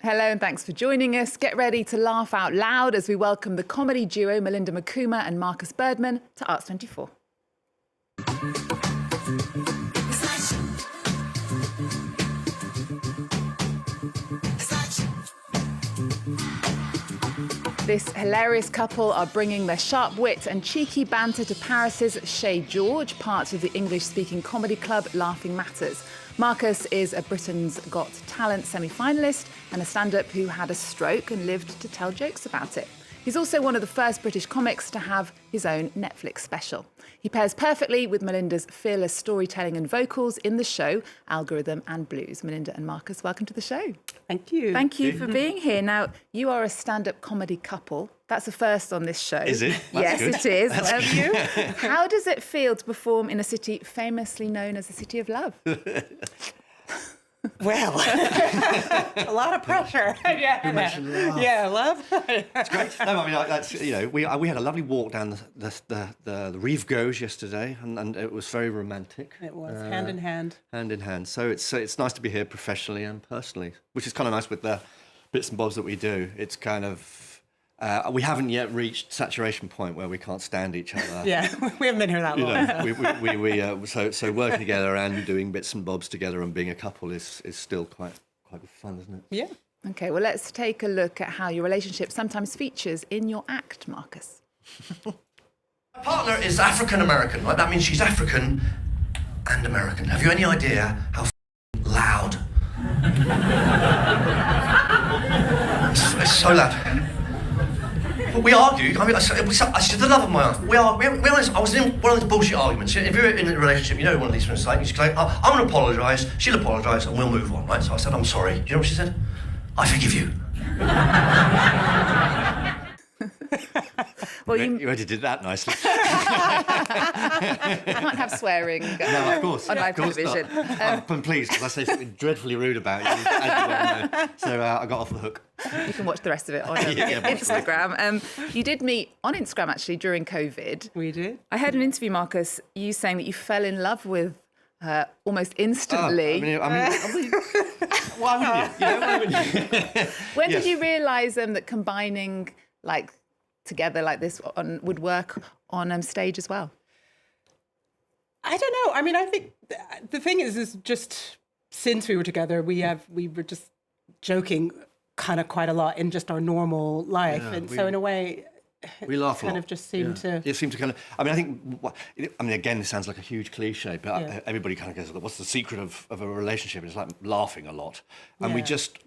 Hello and thanks for joining us. Get ready to laugh out loud as we welcome the comedy duo Malinda Mukuma and Markus Birdman to Arts24. This hilarious couple are bringing their sharp wit and cheeky banter to Paris's Chez George, part of the English-speaking comedy club Laughing Matters. Markus is a Britain's Got Talent semi-finalist and a stand-up who had a stroke and lived to tell jokes about it. He's also one of the first British comics to have his own Netflix special. He pairs perfectly with Malinda's fearless storytelling and vocals in the show Algorithm and Blues. Malinda and Markus, welcome to the show. Thank you. Thank you for being here. Now, you are a stand-up comedy couple. That's a first on this show. Is it? Yes, Good. it is. That's You? How does it feel to perform in a city famously known as the City of Love? Well, a lot of pressure. Yeah, love. It's great. No, I mean, that's, you know, we had a lovely walk down the Rive Gauche yesterday, and it was very romantic. It was hand in hand. Hand in hand. So it's nice to be here professionally and personally, which is kind of nice with the bits and bobs that we do. It's kind of we haven't yet reached saturation point where we can't stand each other. Yeah, we haven't been here that long. So working together and doing bits and bobs together and being a couple is still quite good fun, isn't it? Yeah. OK, well, let's take a look at how your relationship sometimes features in your act, Markus. My partner is African-American, right? That means she's African and American. Have you any idea how loud? It's so loud. But we argued. I mean, she's the love of my life. I was in one of these bullshit arguments. If you're in a relationship, you know one of these things. Like, you say, oh, I'm going to apologise, she'll apologise, and we'll move on, right? So I said, I'm sorry. Do you know what she said? I forgive you. Well, You already did that nicely. You can't have swearing No, of course. on live television. Please, because I say something dreadfully rude about you, as you well know. So I got off the hook. You can watch the rest of it on Yeah, Instagram. You did meet on Instagram, actually, during COVID. We did. I heard an interview, Markus, you saying that you fell in love with her almost instantly. I mean, why wouldn't you? Why wouldn't you? When did you realise that combining together like this would work on stage as well? I don't know. I mean, I think the thing is just since we were together, we were just joking kind of quite a lot in just our normal life, and so in a way, we laugh a lot. Kind of just seemed to. It seemed to kind of. I mean, again, this sounds like a huge cliche, but everybody kind of goes, "What's the secret of a relationship?" It's like laughing a lot, and we just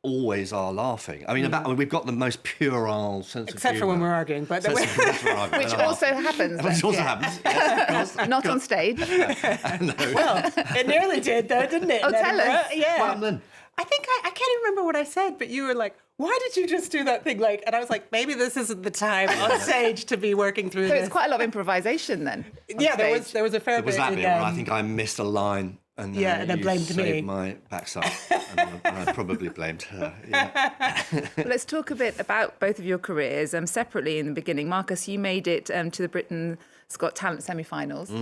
always are laughing. I mean, we've got the most puerile sense of Except for when we're arguing, but Which also happens. Which also happens. Yeah, of course. Not on stage. No. well, it nearly did, though, didn't it? Oh, tell us. Yeah. What happened then? I think I can't even remember what I said, but you were like, why did you just do that thing? And I was like, maybe this isn't the time on stage to be working through So this. it's quite a lot of improvisation then. Yeah, there was a fair There was bit. that bit where I think I missed a line and and then you blamed saved me. my backside, and I probably blamed her. Yeah. Well, let's talk a bit about both of your careers. Separately in the beginning, Markus, you made it to the Britain's Got Talent semi-finals,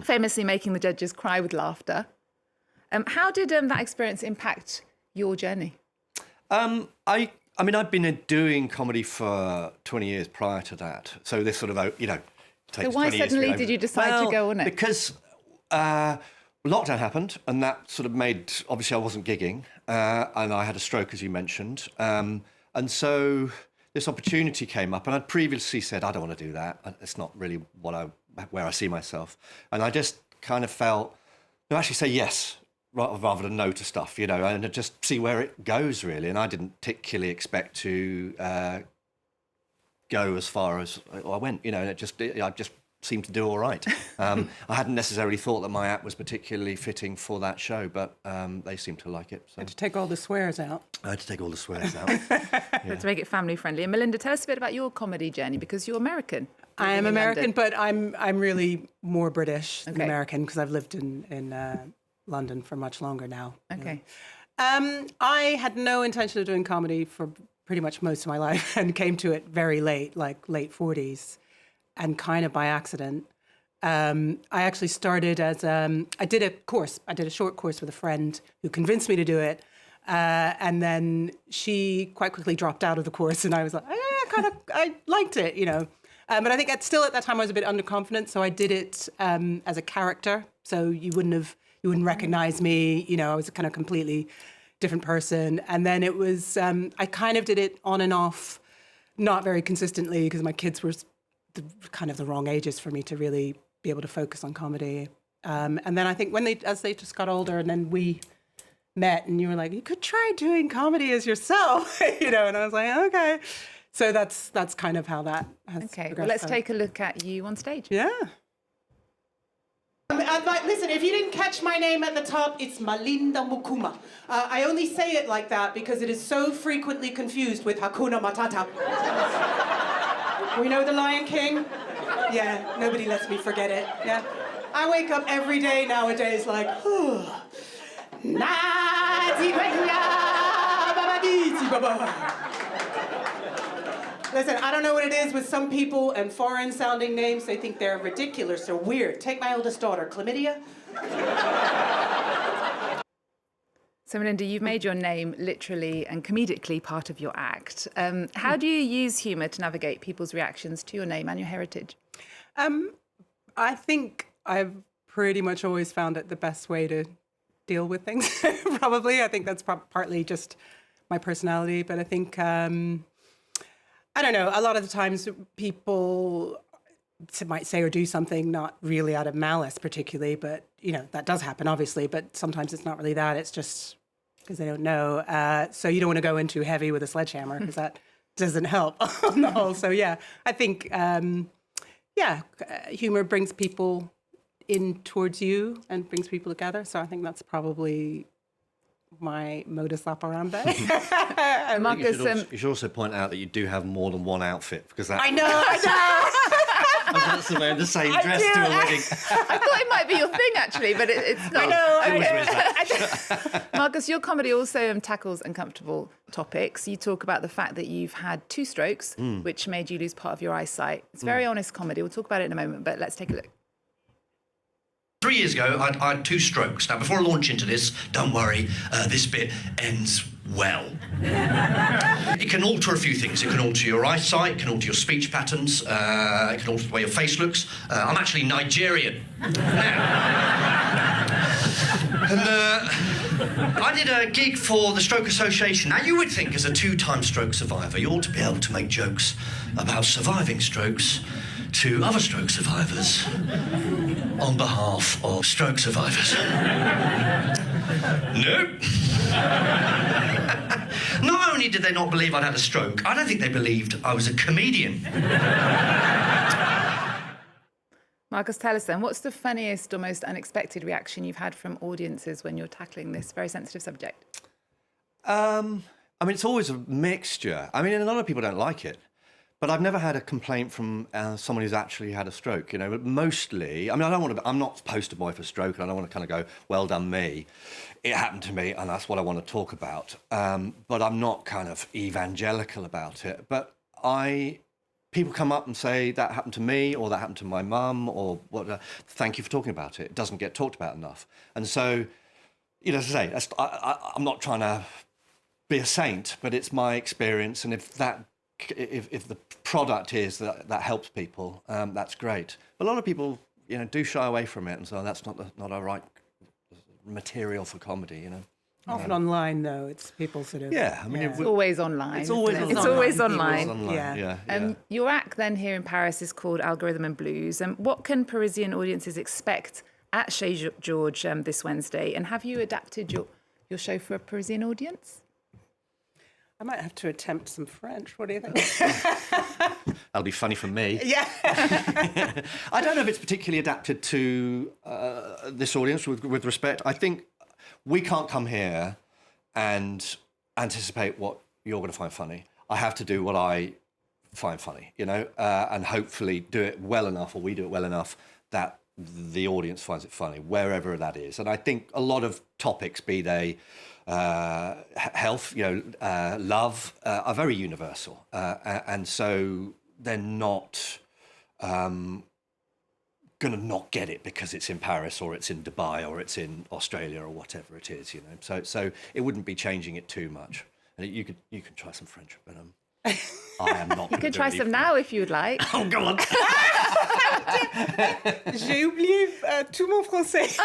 famously making the judges cry with laughter. How did that experience impact your journey? I mean, I'd been doing comedy for 20 years prior to that. So this sort of, takes So why 20 years suddenly did you decide to go on it? Because lockdown happened, and that sort of made, obviously I wasn't gigging, and I had a stroke, as you mentioned. And so this opportunity came up, and I'd previously said, I don't want to do that. It's not really where I see myself. And I just kind of felt, no, actually say yes, rather than no to stuff, and just see where it goes, really. And I didn't particularly expect to go as far as I went, and I just seemed to do all right. I hadn't necessarily thought that my act was particularly fitting for that show, but they seemed to like it. So. Had to take all the swears out. I had to take all the swears out. To make it family friendly. And Malinda, tell us a bit about your comedy journey, because you're American. I am American, London. but I'm really more British than American because I've lived in London for much longer now. Okay. I had no intention of doing comedy for pretty much most of my life and came to it very late, like late 40s, and kind of by accident. I actually started as, I did a short course with a friend who convinced me to do it. And then she quite quickly dropped out of the course, and I was like, I liked it, you know. But I think at that time I was a bit underconfident, so I did it as a character. So you wouldn't recognize me, you know. I was a kind of completely different person. And then it was I kind of did it on and off, not very consistently, because my kids were kind of the wrong ages for me to really be able to focus on comedy. And then I think as they just got older, and then we met, and you were like, you could try doing comedy as yourself, you know. And I was like, okay. So that's kind of how that has progressed. Well, let's take a look at you on stage. Yeah. Listen, if you didn't catch my name at the top, it's Malinda Mukuma. I only say it like that because it is so frequently confused with Hakuna Matata. We know the Lion King? Yeah, nobody lets me forget it. Yeah. I wake up every day nowadays like, Listen, I don't know what it is with some people and foreign-sounding names. They think they're ridiculous or weird. Take my oldest daughter, Chlamydia. So, Malinda, you've made your name literally and comedically part of your act. How do you use humour to navigate people's reactions to your name and your heritage? I think I've pretty much always found it the best way to deal with things, probably. I think that's partly just my personality, but I think... I don't know, a lot of the times people might say or do something not really out of malice particularly, but, you know, that does happen, obviously, but sometimes it's not really that. It's just because they don't know. So you don't want to go in too heavy with a sledgehammer because that doesn't help on the whole. So, yeah, I think, humor brings people in towards you and brings people together. So I think that's probably my modus operandi. Markus, you should also point out that you do have more than one outfit, because that... I know. I was about to wear the same dress to a wedding. I thought it might be your thing, actually, but it's not. I know. Markus, your comedy also tackles uncomfortable topics. You talk about the fact that you've had 2 strokes, which made you lose part of your eyesight. It's very honest comedy. We'll talk about it in a moment, but let's take a look. 3 years ago, I had 2 strokes. Now, before I launch into this, don't worry, this bit ends well. It can alter a few things. It can alter your eyesight, it can alter your speech patterns, it can alter the way your face looks. I'm actually Nigerian. And I did a gig for the Stroke Association. Now, you would think as a 2-time stroke survivor, you ought to be able to make jokes about surviving strokes to other stroke survivors on behalf of stroke survivors. Nope. Not only did they not believe I'd had a stroke, I don't think they believed I was a comedian. Markus, tell us then, what's the funniest or most unexpected reaction you've had from audiences when you're tackling this very sensitive subject? I mean, it's always a mixture. I mean, a lot of people don't like it. But I've never had a complaint from someone who's actually had a stroke, you know. But mostly, I mean, I'm not poster boy for stroke, and I don't want to kind of go, well done me. It happened to me, and that's what I want to talk about. But I'm not kind of evangelical about it. But people come up and say, that happened to me, or that happened to my mum, or what. Thank you for talking about it. It doesn't get talked about enough. And so, you know, as I say, I'm not trying to be a saint, but it's my experience, and if the product is that helps people, that's great. But a lot of people, you know, do shy away from it, and so that's not a right material for comedy, you know. Often online, though, it's people sort of... Yeah, I mean... It's always online. It's always online. It's always online. Yeah. Your act then here in Paris is called Algorithm and Blues. What can Parisian audiences expect at Chez George this Wednesday? And have you adapted your show for a Parisian audience? I might have to attempt some French. What do you think? That'll be funny for me. Yeah. I don't know if it's particularly adapted to this audience with respect. I think we can't come here and anticipate what you're going to find funny. I have to do what I find funny, you know, and hopefully do it well enough, or we do it well enough, that the audience finds it funny, wherever that is. And I think a lot of topics, be they health, you know, love, are very universal, and so they're not going to not get it because it's in Paris or it's in Dubai or it's in Australia or whatever it is, you know. So it wouldn't be changing it too much. And you can try some French, but I am not. You can try some now if you would like. Oh, go on. J'ai oublié tout mon français.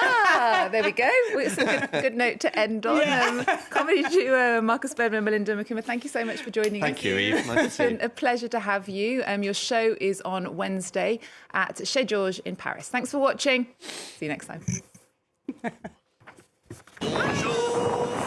There we go. It's a good note to end on. Yeah. Comedy duo Markus Birdman Malinda Mukuma, thank you so much for joining us. Thank you, Eve. Nice to It's see you. been a pleasure to have you. Your show is on Wednesday at Chez Georges in Paris. Thanks for watching. See you next time. Bonjour.